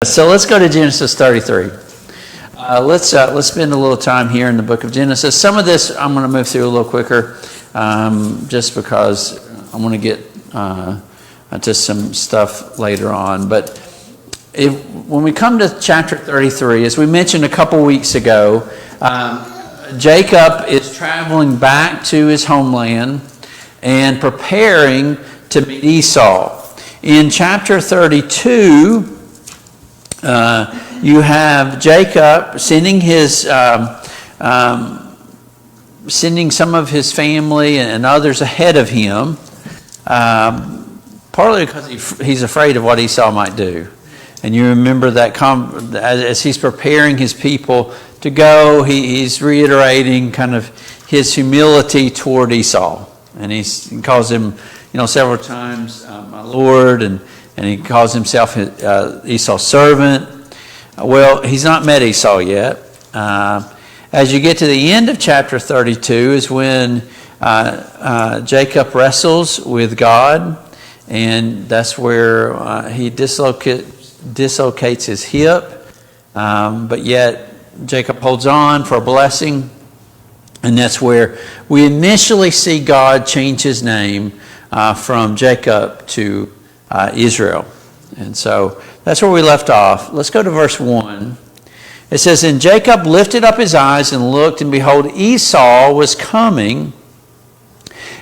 So let's go to Genesis 33. Let's spend a little time here in the book of Genesis. Some of this I'm going to move through a little quicker, just because I want to get to some stuff later on. But when we come to chapter 33, as we mentioned a couple weeks ago, Jacob is traveling back to his homeland and preparing to meet Esau. In chapter 32, you have Jacob sending sending some of his family and others ahead of him, partly because he's afraid of what Esau might do. And you remember that as he's preparing his people to go, he's reiterating kind of his humility toward Esau, and he calls him, several times, my Lord, and he calls himself Esau's servant. Well, he's not met Esau yet. As you get to the end of chapter 32 is when Jacob wrestles with God, and that's where he dislocates his hip, but yet Jacob holds on for a blessing, and that's where we initially see God change his name from Jacob to Israel. And so that's where we left off. Let's go to verse 1. It says, "And Jacob lifted up his eyes and looked, and behold, Esau was coming,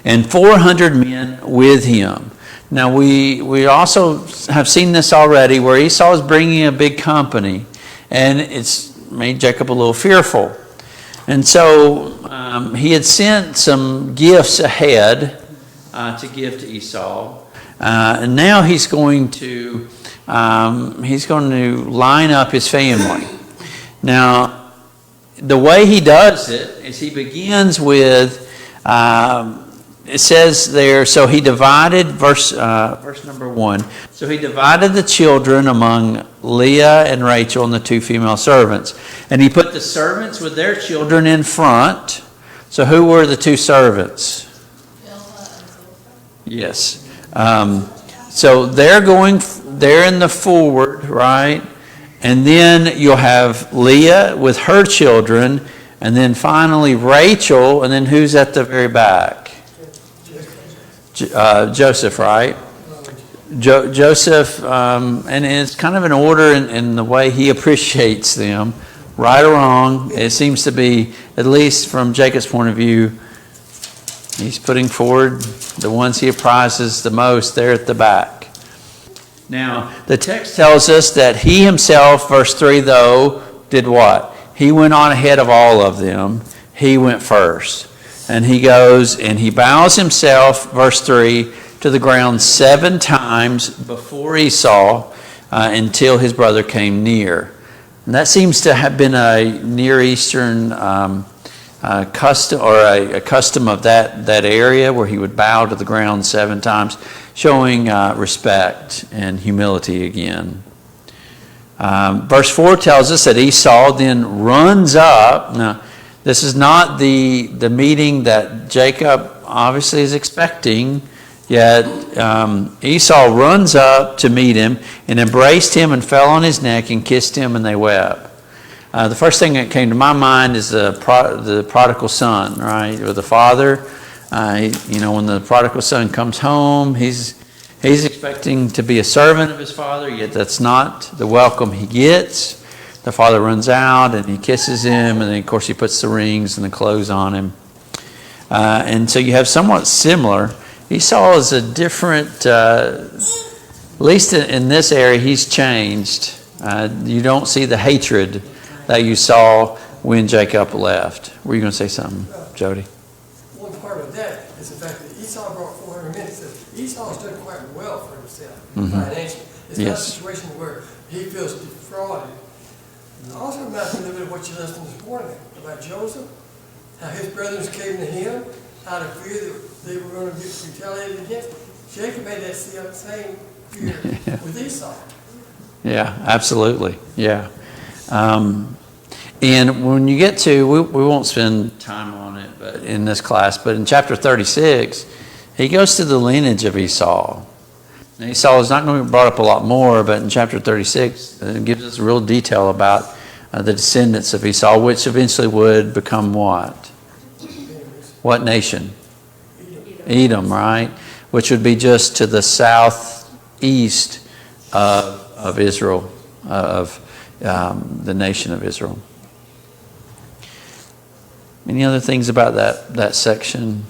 and 400 men with him." Now we also have seen this already, where Esau is bringing a big company, and it's made Jacob a little fearful. And so he had sent some gifts ahead to give to Esau. And now he's going to line up his family. Now, the way he does it is he begins with, it says there, so he divided, verse number 1, so he divided the children among Leah and Rachel and the two female servants. And he put the servants with their children in front. So who were the two servants? Yes. So they're in the forward, right? And then you'll have Leah with her children, and then finally Rachel, and then who's at the very back? Joseph, right? Joseph, and it's kind of an order in the way he appreciates them, right or wrong. It seems to be, at least from Jacob's point of view, he's putting forward the ones he prizes the most there at the back. Now, the text tells us that he himself, verse 3 though, did what? He went on ahead of all of them. He went first. And he goes and he bows himself, verse 3, to the ground 7 times before Esau until his brother came near. And that seems to have been a Near Eastern custom, or a custom of that area, where he would bow to the ground 7 times, showing respect and humility again. Verse 4 tells us that Esau then runs up. Now, this is not the meeting that Jacob obviously is expecting, yet Esau runs up to meet him and embraced him and fell on his neck and kissed him, and they wept. The first thing that came to my mind is the prodigal son, right? Or the father. When the prodigal son comes home, he's expecting to be a servant of his father, yet that's not the welcome he gets. The father runs out and he kisses him, and then of course he puts the rings and the clothes on him. And so you have somewhat similar. Esau is a different, at least in this area, he's changed. You don't see the hatred that you saw when Jacob left. Were you going to say something, Jody? One part of that is the fact that Esau brought 400 men. So Esau's done quite well for himself financially. It's not a situation where he feels defrauded. It also reminds me a little bit of what you listened this morning about Joseph, how his brothers came to him out of fear that they were going to get retaliated against. Jacob had that same fear with Esau. Yeah, absolutely. Yeah. And when you get to, we won't spend time on it but in this class, but in chapter 36, he goes to the lineage of Esau. Now, Esau is not going to be brought up a lot more, but in chapter 36, it gives us real detail about the descendants of Esau, which eventually would become what? What nation? Edom, right? Which would be just to the southeast of Israel, of the nation of Israel. Any other things about that section?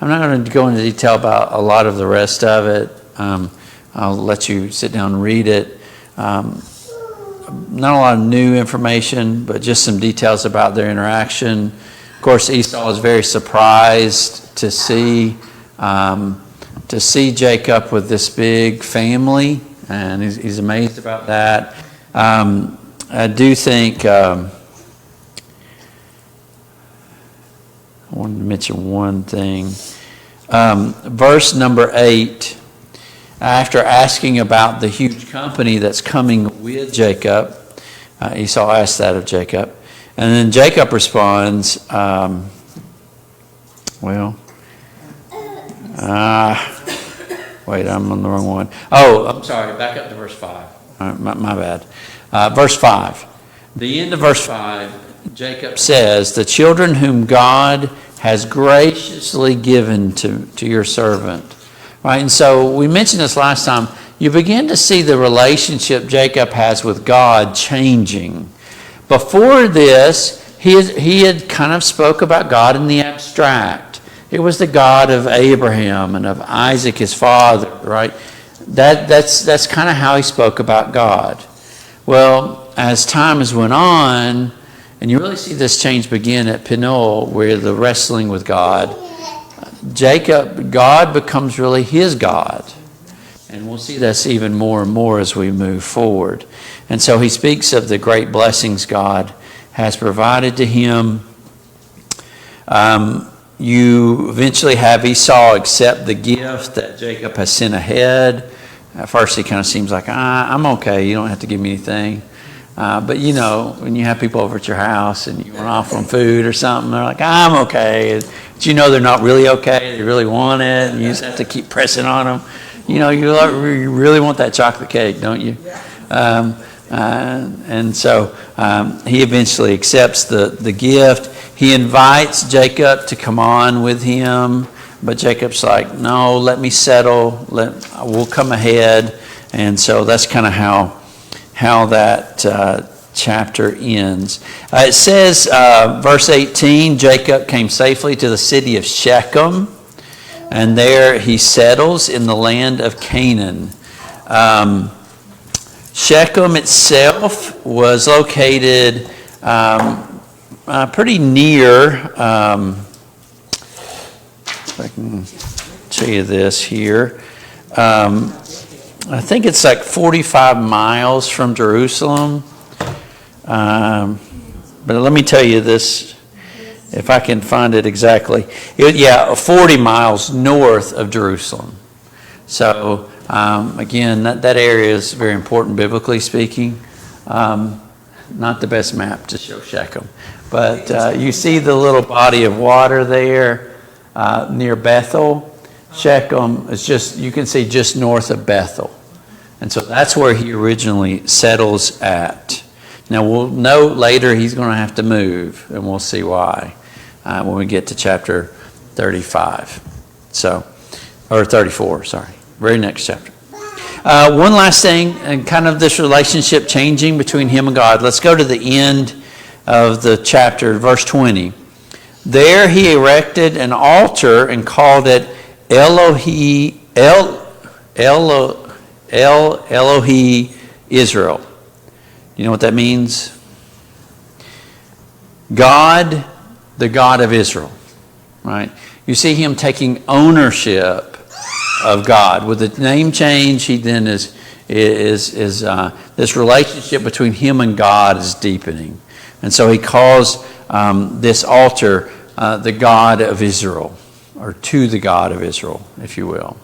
I'm not going to go into detail about a lot of the rest of it. I'll let you sit down and read it. Not a lot of new information, but just some details about their interaction. Of course, Esau is very surprised to see Jacob with this big family, and he's amazed about that. I do think I wanted to mention one thing. Verse number 8, after asking about the huge company that's coming with Jacob, Esau asked that of Jacob. And then Jacob responds, wait, I'm on the wrong one. Oh, I'm sorry, back up to verse 5. My bad. Verse 5. The end of verse 5, Jacob says, the children whom God has graciously given to your servant. Right, and so we mentioned this last time. You begin to see the relationship Jacob has with God changing. Before this, he had kind of spoke about God in the abstract. It was the God of Abraham and of Isaac, his father, right? That's kind of how he spoke about God. Well, as time has went on, and you really see this change begin at Peniel, where the wrestling with God, God becomes really his God. And we'll see this even more and more as we move forward. And so he speaks of the great blessings God has provided to him. You eventually have Esau accept the gift that Jacob has sent ahead. At first he kind of seems like, I'm okay, you don't have to give me anything. But you know, when you have people over at your house and you want to offer them food or something, they're like, I'm okay. But you know they're not really okay, they really want it, and you just have to keep pressing on them. You know, you really want that chocolate cake, don't you? And so he eventually accepts the gift. He invites Jacob to come on with him, but Jacob's like, no, let me settle. We'll come ahead. And so that's kind of how that chapter ends. It says, verse 18, Jacob came safely to the city of Shechem, and there he settles in the land of Canaan. Shechem itself was located pretty near, if I can show you this here. I think it's like 45 miles from Jerusalem. But let me tell you this, if I can find it exactly. 40 miles north of Jerusalem. So, again, that area is very important biblically speaking. Not the best map to show Shechem. But you see the little body of water there near Bethel. Shechem is you can see just north of Bethel. And so that's where he originally settles at. Now we'll note later he's going to have to move, and we'll see why when we get to chapter 35. Or 34, sorry. Very next chapter. One last thing, and kind of this relationship changing between him and God. Let's go to the end of the chapter, verse 20. There he erected an altar and called it Elohi Israel. You know what that means? God, the God of Israel. Right? You see him taking ownership of God. With the name change, he then is this relationship between him and God is deepening. And so he calls this altar the God of Israel, or to the God of Israel, if you will.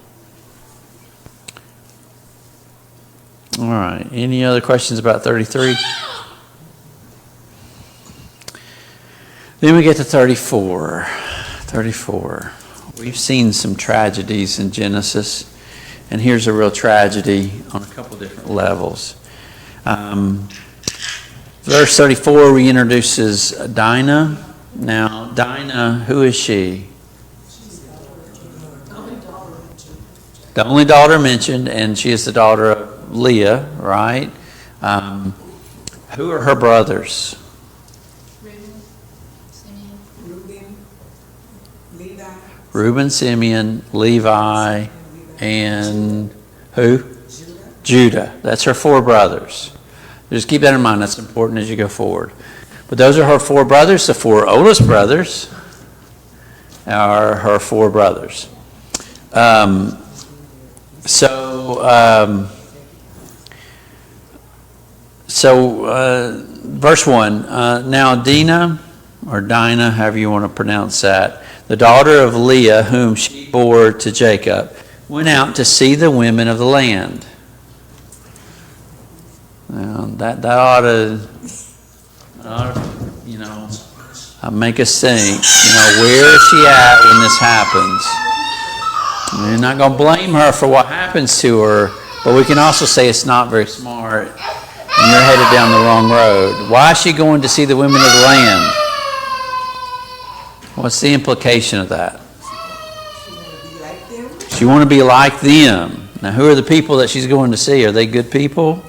All right. Any other questions about 33? Then we get to 34. 34. We've seen some tragedies in Genesis, And here's a real tragedy on a couple different levels. Verse 34 reintroduces Dinah. Now, Dinah, who is she? The only daughter mentioned, and she is the daughter of Leah, right? Who are her brothers? Reuben, Simeon, Levi, and who? Judah. That's her 4 brothers. Just keep that in mind. That's important as you go forward. But those are her 4 brothers. The 4 oldest brothers are her 4 brothers. Verse 1. Now Dinah, or Dinah, however you want to pronounce that, the daughter of Leah, whom she bore to Jacob, went out to see the women of the land. Now, that ought to, make us think, where is she at when this happens? We're not going to blame her for what happens to her, but we can also say it's not very smart and you're headed down the wrong road. Why is she going to see the women of the land? What's the implication of that? She want to be like them. Now, who are the people that she's going to see? Are they good people?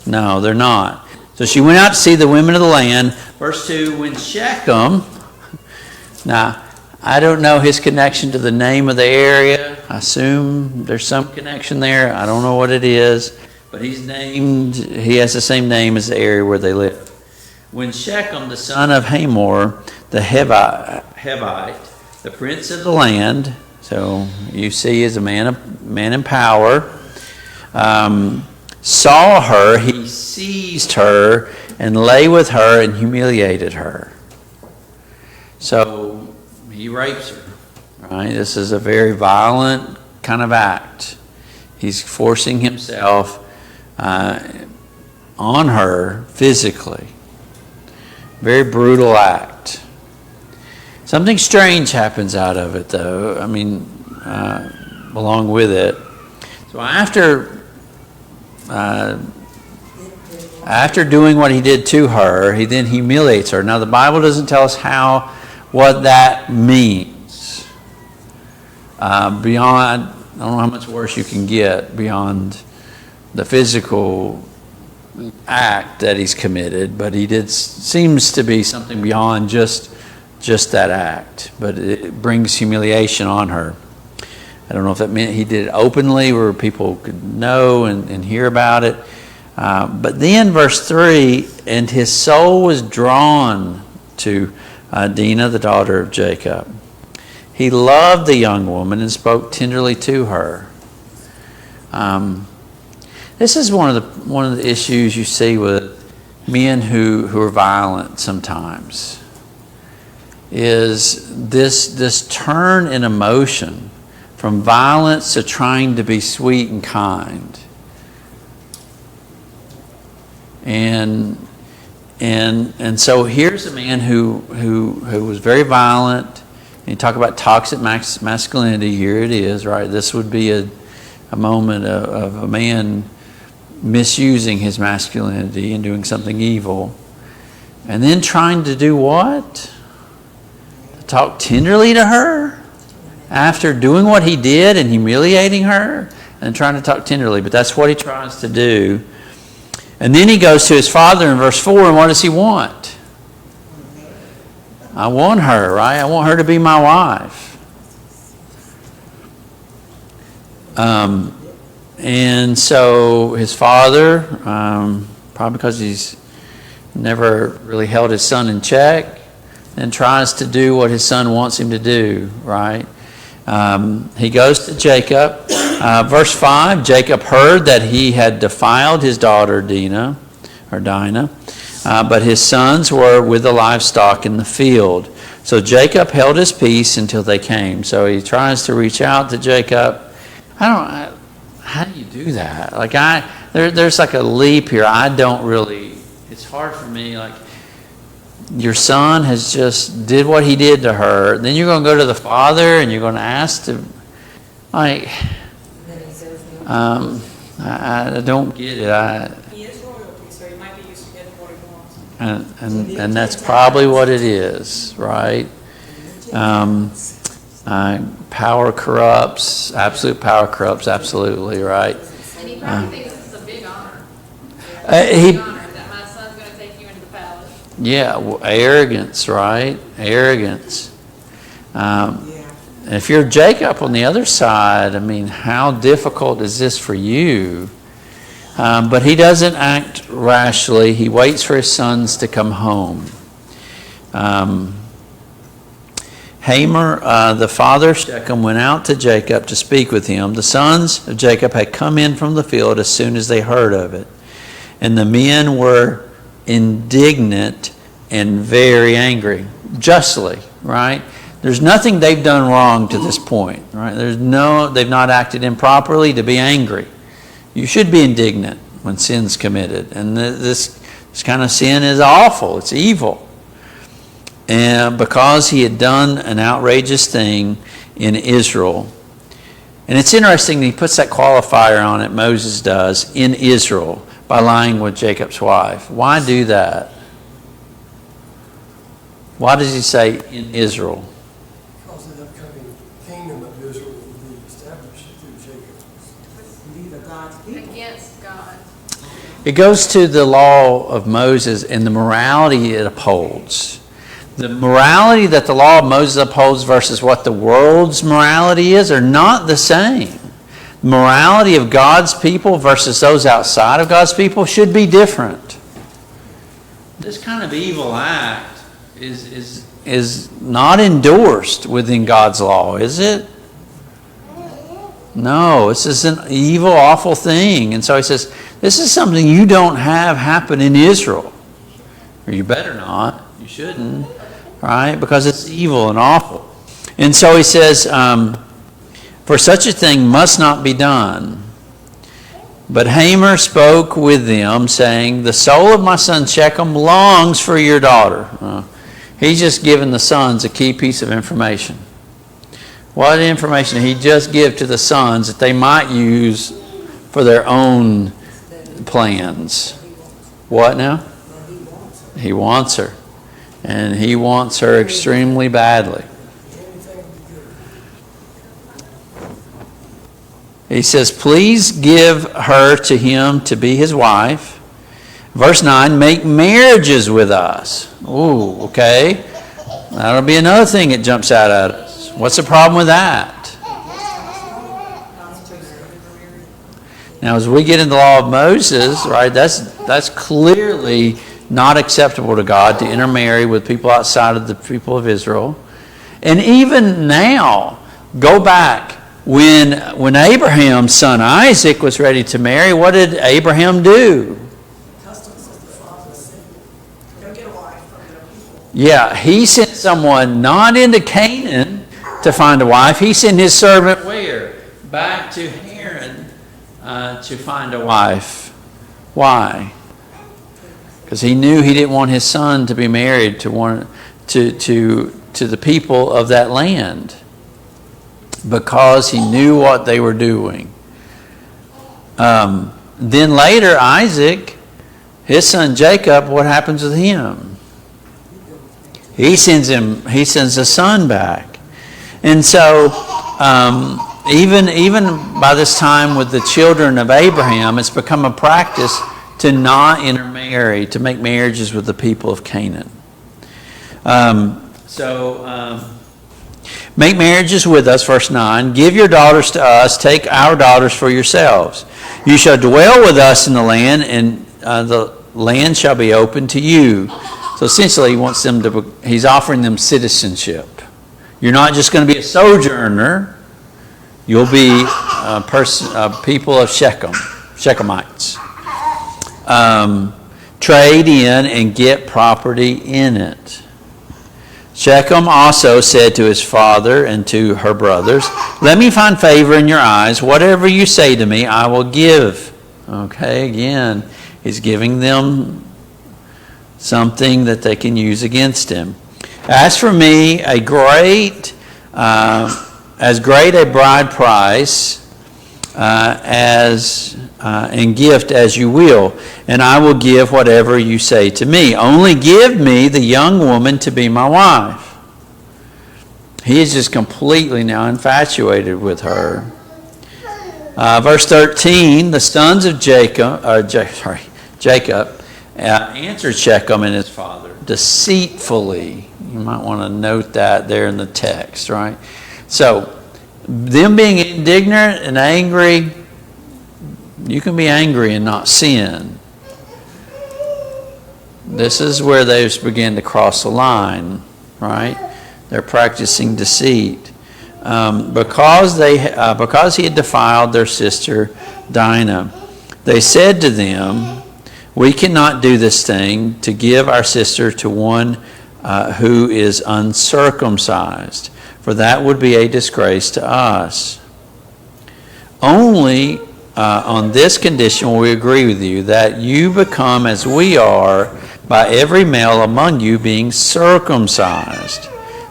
No, they're not. So she went out to see the women of the land. Verse 2, when Shechem, now, I don't know his connection to the name of the area. I assume there's some connection there. I don't know what it is. But he has the same name as the area where they live. When Shechem, the son of Hamor, the Hivite, the prince of the land, so you see is a man in power, saw her, he seized her and lay with her and humiliated her. So he rapes her, right? This is a very violent kind of act. He's forcing himself on her physically. Very brutal act. Something strange happens out of it, though. I mean, along with it. So after doing what he did to her, he then humiliates her. Now, the Bible doesn't tell us what that means. Beyond, I don't know how much worse you can get beyond the physical act that he's committed, but seems to be something beyond just that act. But it brings humiliation on her. I don't know if that meant he did it openly where people could know and hear about it. But then verse 3, and his soul was drawn to Dinah, the daughter of Jacob. He loved the young woman and spoke tenderly to her. This is one of the issues you see with men who are violent sometimes. Is this turn in emotion from violence to trying to be sweet and kind. And so here's a man who was very violent. And you talk about toxic masculinity. Here it is, right? This would be a moment of a man misusing his masculinity and doing something evil. And then trying to do what? Talk tenderly to her after doing what he did and humiliating her and trying to talk tenderly. But that's what he tries to do. And then he goes to his father in verse 4, and what does he want? I want her, right? I want her to be my wife. And so his father, probably because he's never really held his son in check, and tries to do what his son wants him to do, right? He goes to Jacob. Verse 5, Jacob heard that he had defiled his daughter Dinah, but his sons were with the livestock in the field. So Jacob held his peace until they came. So he tries to reach out to Jacob. How do you do that? There's like a leap here. It's hard for me, your son has just did what he did to her. Then you're going to go to the father and you're going to ask to, I don't get it. He is royalty, so he might be used to getting what he wants. And that's probably what it is, right? Power corrupts. Absolute power corrupts. Absolutely, right? And he probably thinks it's a big honor. He- Big honor that my son's going to take you into the palace. Yeah, arrogance, right? Arrogance. If you're Jacob on the other side, I mean, how difficult is this for you? But he doesn't act rashly. He waits for his sons to come home. Hamor, the father of Shechem, went out to Jacob to speak with him. The sons of Jacob had come in from the field as soon as they heard of it. And the men were indignant and very angry. Justly, right? There's nothing they've done wrong to this point, right? They've not acted improperly to be angry. You should be indignant when sin's committed. And this kind of sin is awful. It's evil. And because he had done an outrageous thing in Israel. And it's interesting that he puts that qualifier on it, Moses does, in Israel, by lying with Jacob's wife. Why do that? Why does he say in Israel? Because the upcoming kingdom of Israel will be established through Jacob. Against God. It goes to the law of Moses and the morality it upholds. The morality that the law of Moses upholds versus what the world's morality is are not the same. The morality of God's people versus those outside of God's people should be different. This kind of evil act is not endorsed within God's law, is it? No, this is an evil, awful thing. And so he says, this is something you don't have happen in Israel. Or you better not. You shouldn't. Right? Because it's evil and awful. And so he says, for such a thing must not be done. But Hamor spoke with them, saying, the soul of my son Shechem longs for your daughter. He's just given the sons a key piece of information. What information did he just give to the sons that they might use for their own plans? What now? He wants her. And he wants her extremely badly. He says, please give her to him to be his wife. Verse 9, make marriages with us. Ooh, okay. That'll be another thing that jumps out at us. What's the problem with that? Now, as we get into the law of Moses, right, that's clearly not acceptable to God to intermarry with people outside of the people of Israel. And even now, go back. When Abraham's son Isaac was ready to marry, what did Abraham do? Yeah, he sent someone not into Canaan to find a wife. He sent his servant where? Back to Haran to find a wife. Why? Because he knew he didn't want his son to be married to the people of that land. Because he knew what they were doing. Then later, Isaac, his son Jacob, what happens with him? He sends a son back. And so, even by this time with the children of Abraham, it's become a practice to not intermarry, to make marriages with the people of Canaan. Make marriages with us, verse 9. Give your daughters to us. Take our daughters for yourselves. You shall dwell with us in the land, and the land shall be open to you. So essentially, he's offering them citizenship. You're not just going to be a sojourner. You'll be a people of Shechemites. Trade in and get property in it. Shechem also said to his father and to her brothers, let me find favor in your eyes. Whatever you say to me, I will give. Okay, again, he's giving them something that they can use against him. As for me, as great a bride price as in gift as you will, and I will give whatever you say to me. Only give me the young woman to be my wife. He is just completely now infatuated with her. Verse 13, the sons of Jacob answered Shechem and his father deceitfully. You might want to note that there in the text, right? So, them being indignant and angry, you can be angry and not sin. This is where they begin to cross the line, right? They're practicing deceit. Because he had defiled their sister Dinah, they said to them, we cannot do this thing to give our sister to one who is uncircumcised, for that would be a disgrace to us. Only on this condition will we agree with you, that you become as we are by every male among you being circumcised.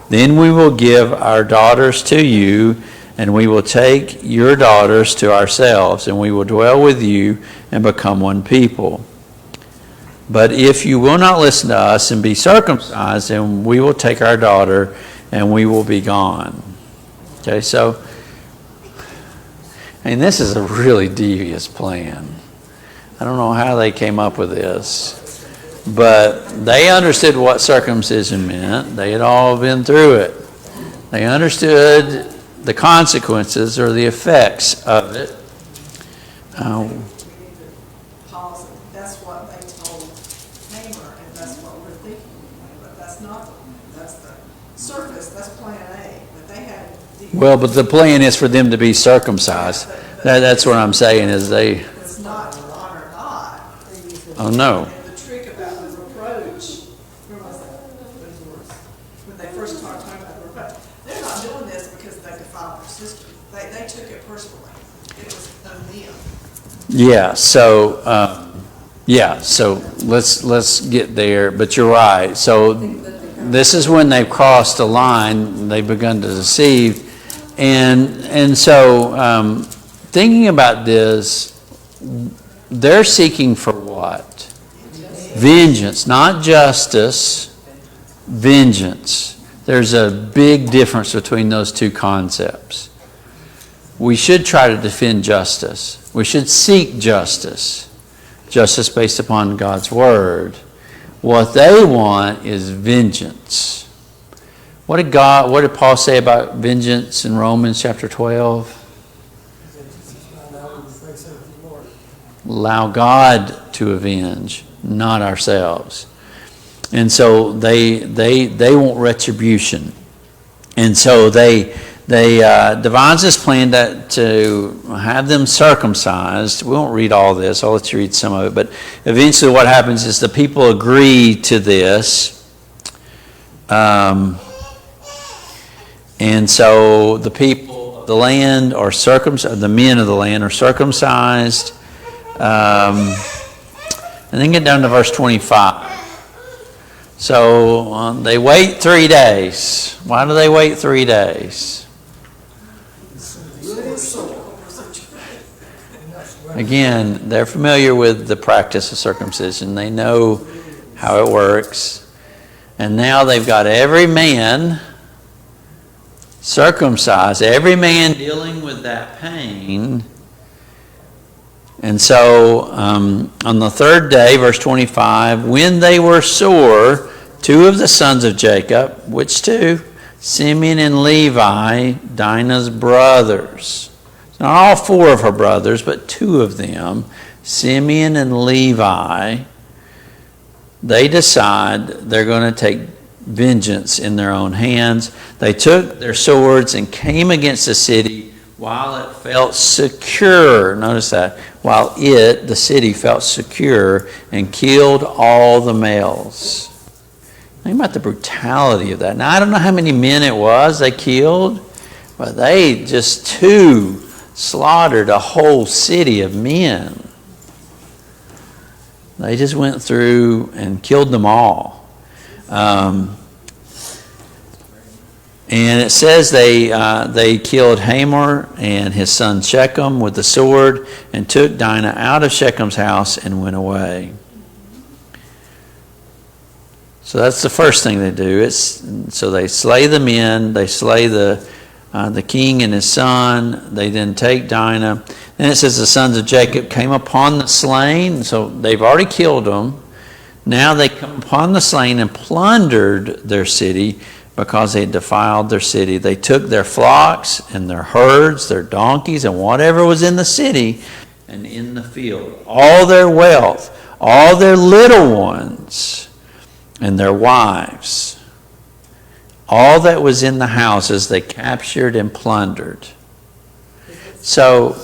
Then we will give our daughters to you, and we will take your daughters to ourselves, and we will dwell with you and become one people. But if you will not listen to us and be circumcised, then we will take our daughter and we will be gone. Okay, so, and this is a really devious plan. I don't know how they came up with this. But they understood what circumcision meant. They had all been through it. They understood the consequences or the effects of it. That's what they told Hamer, and that's what we're thinking. But that's not, that's the surface, that's plan A. But they had Well, but the plan is for them to be circumcised. That's what I'm saying is they... It's not to honor God. Oh, no. And the trick about the reproach, where was that? When they first talked about the reproach. They're not doing this because they defiled their sister. They took it personally. It was on them. So let's get there. But you're right. So this is when they've crossed the line. They've begun to deceive, and so thinking about this, they're seeking for what? Vengeance, not justice. Vengeance. There's a big difference between those two concepts. We should try to defend justice. We should seek justice. Justice based upon God's word. What they want is vengeance. What did Paul say about vengeance in Romans chapter 12? Allow God to avenge, not ourselves. And so they want retribution. And so they devise this plan to have them circumcised. We won't read all this. I'll let you read some of it. But eventually what happens is the people agree to this. And so the people of the land are circumcised. The men of the land are circumcised. And then get down to verse 25. So they wait 3 days. Why do they wait 3 days? Again, they're familiar with the practice of circumcision. They know how it works. And now they've got every man circumcised, every man dealing with that pain. And so on the third day, verse 25, when they were sore, two of the sons of Jacob, which two? Simeon and Levi, Dinah's brothers. Not all four of her brothers, but two of them, Simeon and Levi, they decide they're going to take vengeance in their own hands. They took their swords and came against the city while it felt secure. Notice that. While the city, felt secure and killed all the males. Think about the brutality of that. Now, I don't know how many men it was they killed, but they just slaughtered a whole city of men. They just went through and killed them all. And it says they killed Hamor and his son Shechem with the sword and took Dinah out of Shechem's house and went away. So that's the first thing they do. So they slay the men, they slay the king and his son. They then take Dinah. Then it says the sons of Jacob came upon the slain. So they've already killed them. Now they come upon the slain and plundered their city because they had defiled their city. They took their flocks and their herds, their donkeys, and whatever was in the city and in the field. All their wealth, all their little ones, and their wives. All that was in the houses they captured and plundered. So,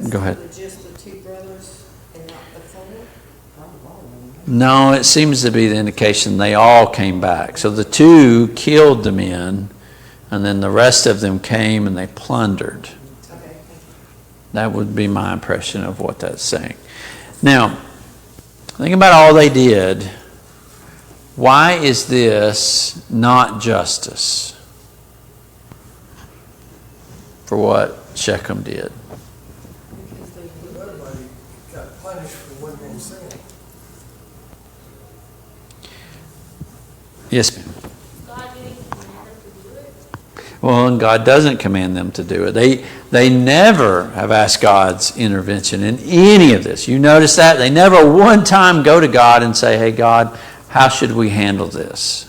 go ahead. Just the two brothers and not the four? No, it seems to be the indication they all came back. So the two killed the men, and then the rest of them came and they plundered. Okay. That would be my impression of what that's saying. Now, think about all they did. Why is this not justice for what Shechem did? Everybody got punished for one man's sin. Yes, ma'am. God didn't command them to do it. Well, and God doesn't command them to do it. They never have asked God's intervention in any of this. You notice that? They never one time go to God and say, hey, God, how should we handle this?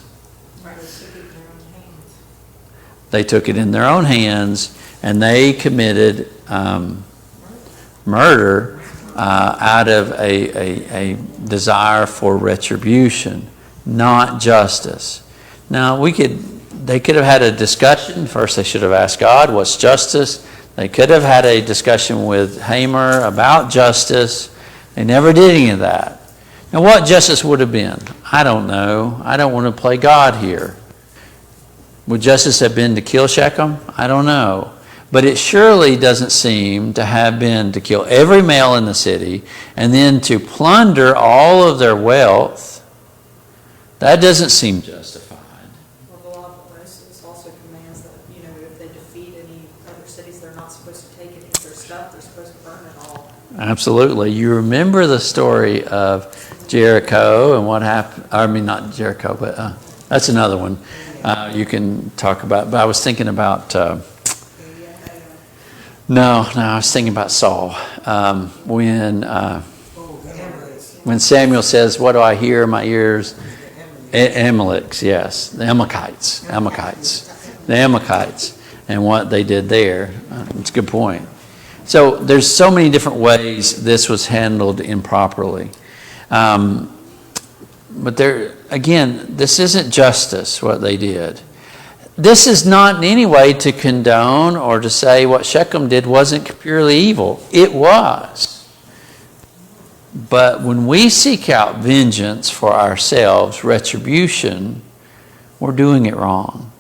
They took it in their own hands, and they committed murder out of a desire for retribution, not justice. Now, they could have had a discussion. First, they should have asked God, what's justice? They could have had a discussion with Hamor about justice. They never did any of that. Now, what justice would have been? I don't know. I don't want to play God here. Would justice have been to kill Shechem? I don't know. But it surely doesn't seem to have been to kill every male in the city and then to plunder all of their wealth. That doesn't seem justified. Well, the law of Moses also commands that, if they defeat any other cities, they're not supposed to take any of their stuff, they're supposed to burn it all. Absolutely. You remember the story of Jericho and what happened. I mean, not Jericho, but that's another one you can talk about. But I was thinking about, no, I was thinking about Saul. When Samuel says, what do I hear in my ears? Amalekites, yes. The Amalekites, and what they did there. It's a good point. So there's so many different ways this was handled improperly. But again, this isn't justice, what they did. This is not in any way to condone or to say what Shechem did wasn't purely evil. It was. But when we seek out vengeance for ourselves, retribution, we're doing it wrong.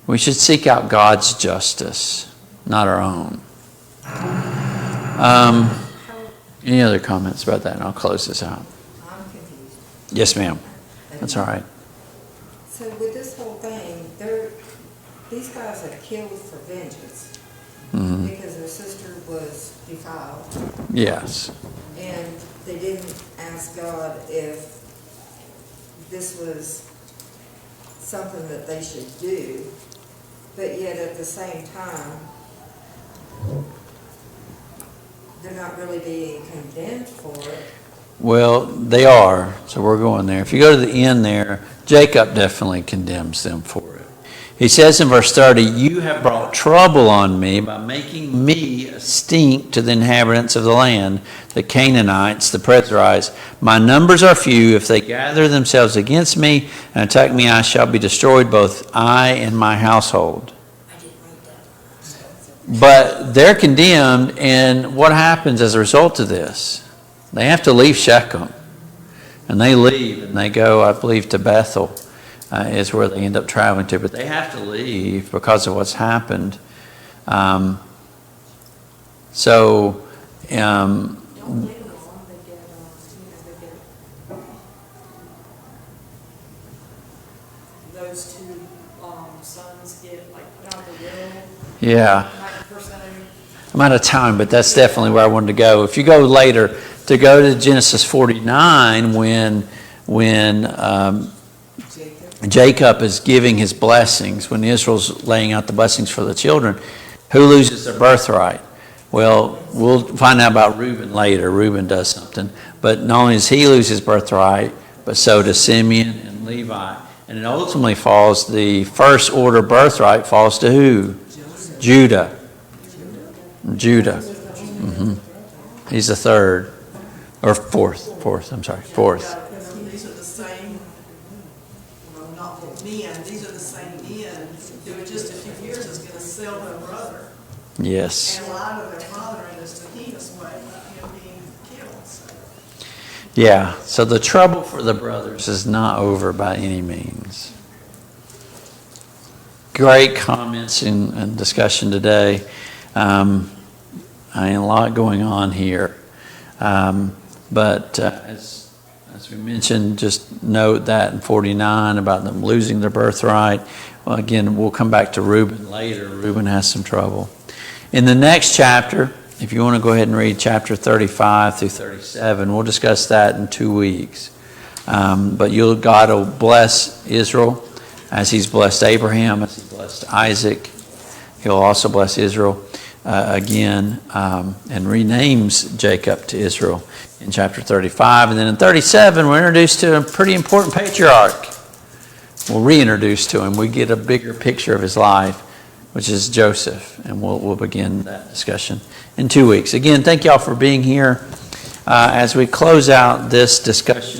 We should seek out God's justice, not our own. Any other comments about that? And I'll close this out. I'm confused. Yes, ma'am. That's all right. So with this whole thing, these guys are killed for vengeance because their sister was defiled. Yes. And they didn't ask God if this was something that they should do, but yet at the same time, they're not really being condemned for it. Well, they are. So we're going there. If you go to the end there, Jacob definitely condemns them for it. He says in verse 30, you have brought trouble on me by making me a stink to the inhabitants of the land, the Canaanites, the Perizzites. My numbers are few. If they gather themselves against me and attack me, I shall be destroyed, both I and my household. But they're condemned, and what happens as a result of this? They have to leave Shechem. And they leave, and they go, I believe, to Bethel. Is where they end up traveling to. But they have to leave because of what's happened. Don't leave them alone, they get, those two sons get like put out the will, Yeah. 90%. I'm out of time, but that's definitely where I wanted to go. If you go later, to go to Genesis 49, when Jacob is giving his blessings, when Israel's laying out the blessings for the children, who loses their birthright? Well, we'll find out about Reuben later. Reuben does something. But not only does he lose his birthright, but so does Simeon and Levi. And it ultimately falls, the first order birthright falls to who? Judah. Judah. He's the third. Or fourth, I'm sorry, fourth. These are the same, well, not men, these are the same men who in just a few years is going to sell their brother Yes. and lie to their father in this heinous way about him being killed. So, Yeah, so the trouble for the brothers is not over by any means. Great comments and discussion today. A lot going on here. But as we mentioned, just note that in 49 about them losing their birthright. Well, again, we'll come back to Reuben later. Reuben has some trouble. In the next chapter, if you want to go ahead and read chapter 35 through 37, we'll discuss that in 2 weeks. But God will bless Israel as he's blessed Abraham, as he blessed Isaac. He'll also bless Israel again and renames Jacob to Israel in chapter 35. And then in 37, we're introduced to a pretty important patriarch. We'll reintroduce to him. We get a bigger picture of his life, which is Joseph. And we'll begin that discussion in 2 weeks. Again, thank y'all for being here. As we close out this discussion,